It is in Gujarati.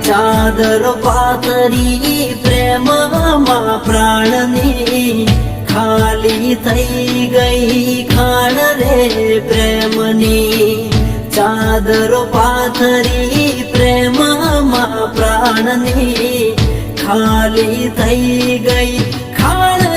ચાદર પાથરી પ્રેમમાં પ્રાણની ખાલી થઈ ગઈ ખાણ રે પ્રેમની ચાદર પાથરી પ્રેમમાં પ્રાણની ખાલી થઈ ગઈ ખાણ